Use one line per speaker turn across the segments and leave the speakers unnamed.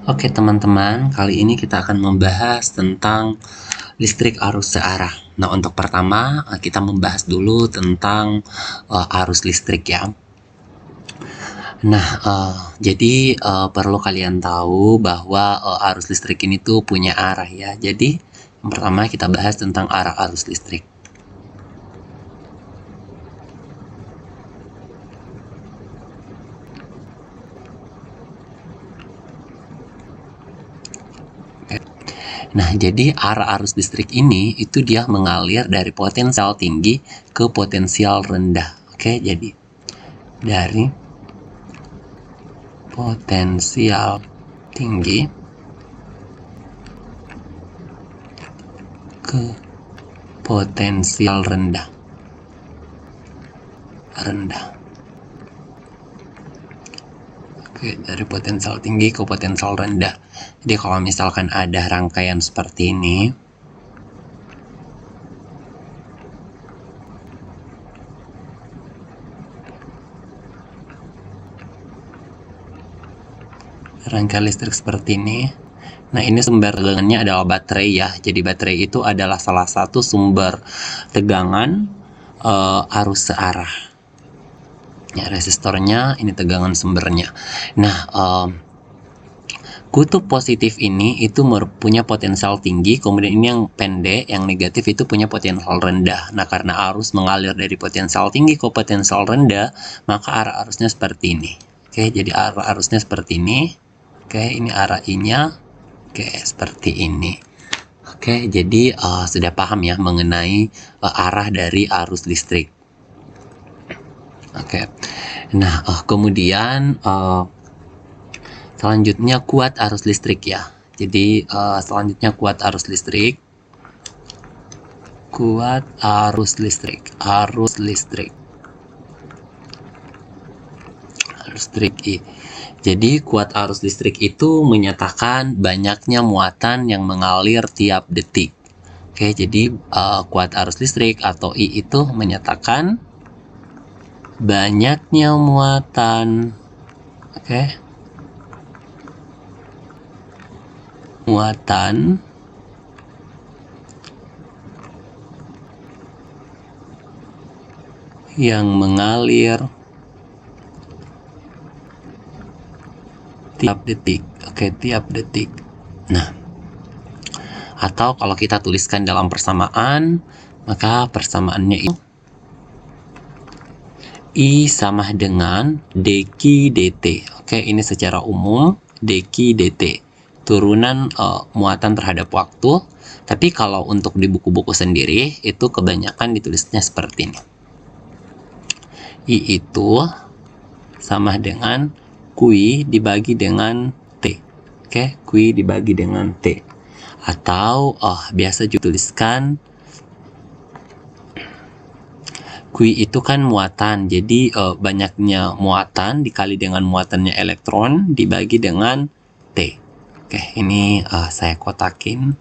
Oke teman-teman, kali ini kita akan membahas tentang listrik arus searah. Nah, untuk pertama kita membahas dulu tentang arus listrik ya. Nah, jadi perlu kalian tahu bahwa arus listrik ini tuh punya arah ya. Jadi yang pertama kita bahas tentang arah arus listrik. Nah, jadi arah arus listrik ini itu dia mengalir dari potensial tinggi ke potensial rendah. Oke, jadi dari potensial tinggi ke potensial rendah. Oke, dari potensial tinggi ke potensial rendah. Jadi kalau misalkan ada rangkaian seperti ini, rangkaian listrik seperti ini. Nah, ini sumber tegangannya adalah baterai ya. Jadi baterai itu adalah salah satu sumber tegangan arus searah. Ya, resistornya ini tegangan sumbernya. Nah, kutub positif ini itu punya potensial tinggi, kemudian ini yang pendek, yang negatif itu punya potensial rendah. Nah, karena arus mengalir dari potensial tinggi ke potensial rendah, maka arah arusnya seperti ini. Oke, jadi arah arusnya seperti ini. Oke, ini arah I-nya. Oke, seperti ini. Oke, jadi sudah paham ya mengenai arah dari arus listrik. Oke, nah kemudian selanjutnya kuat arus listrik ya. Jadi selanjutnya kuat arus listrik. Kuat arus listrik. Arus listrik I. Jadi kuat arus listrik itu menyatakan banyaknya muatan yang mengalir tiap detik. Oke, jadi kuat arus listrik atau I itu menyatakan banyaknya muatan. Oke. Muatan yang mengalir tiap detik. Oke, tiap detik. Nah, atau kalau kita tuliskan dalam persamaan, maka persamaannya itu I sama dengan dq dt. Oke, ini secara umum dq dt. Turunan muatan terhadap waktu. Tapi kalau untuk di buku-buku sendiri, itu kebanyakan ditulisnya seperti ini. I itu sama dengan Q dibagi dengan T. Oke, Q dibagi dengan T. Atau biasa juga tuliskan Q itu kan muatan. Jadi banyaknya muatan dikali dengan muatannya elektron dibagi dengan T. Oke, ini saya kotakin.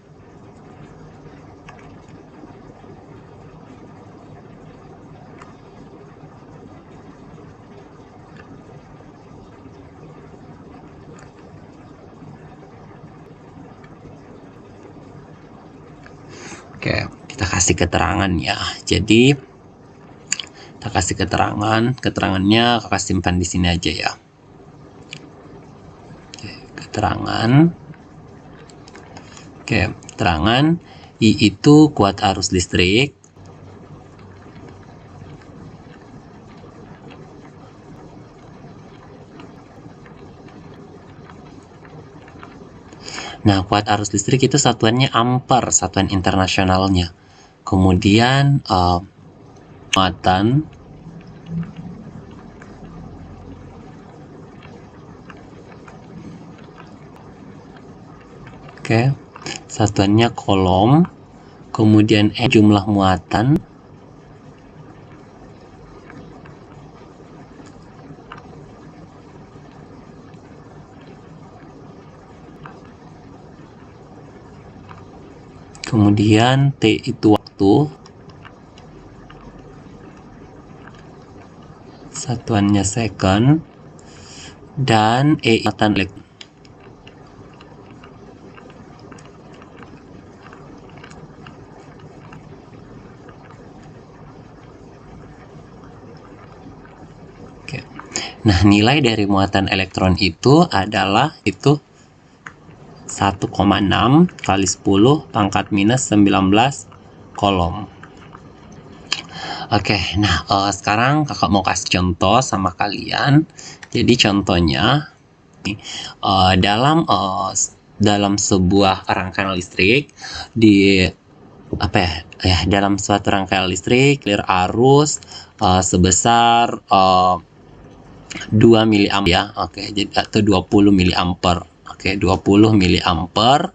Oke, kita kasih keterangan ya. Jadi kita kasih keterangannya kakak simpan di sini aja ya. Oke, keterangan. Oke, keterangan I itu kuat arus listrik. Nah, kuat arus listrik itu satuannya ampere, satuan internasionalnya. Kemudian muatan oke, satuannya kolom. Kemudian jumlah muatan. Kemudian T itu waktu. Satuannya second. Dan E muatan elektron. Nah, nilai dari muatan elektron itu adalah 1,6 kali 10 pangkat minus 19 kolom. Oke, nah sekarang kakak mau kasih contoh sama kalian. Jadi contohnya dalam sebuah rangkaian listrik dalam suatu rangkaian listrik clear arus sebesar 2 miliampere ya. Oke, jadi atau 20 miliampere. Oke, 20 miliampere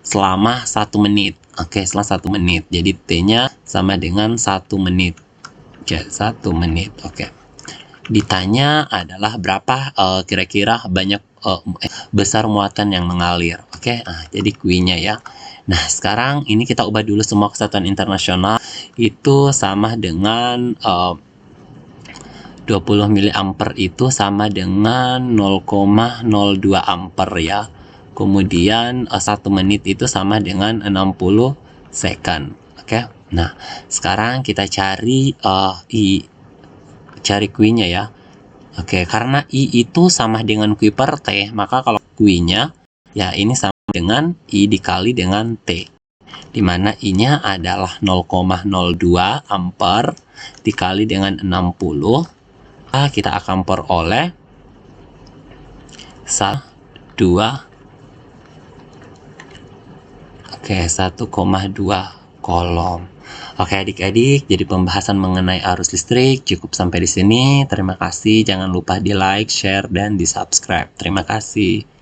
selama 1 menit. Oke, setelah 1 menit. Jadi T-nya sama dengan 1 menit. Oke, 1 menit. Oke. Ditanya adalah berapa kira-kira besar muatan yang mengalir. Oke, jadi Q-nya ya. Nah, sekarang ini kita ubah dulu semua kesatuan internasional. Itu sama dengan 20 miliampere itu sama dengan 0,02 ampere ya. Kemudian 1 menit itu sama dengan 60 second. Oke. Nah, sekarang kita cari Q-nya ya. Oke, karena I itu sama dengan Q per T, maka kalau Q-nya ya ini sama dengan I dikali dengan T. Di mana I-nya adalah 0,02 ampere dikali dengan 60. Kita akan peroleh 1,2 kolom. Oke adik-adik, jadi pembahasan mengenai arus listrik cukup sampai di sini. Terima kasih, jangan lupa di like, share, dan di subscribe. Terima kasih.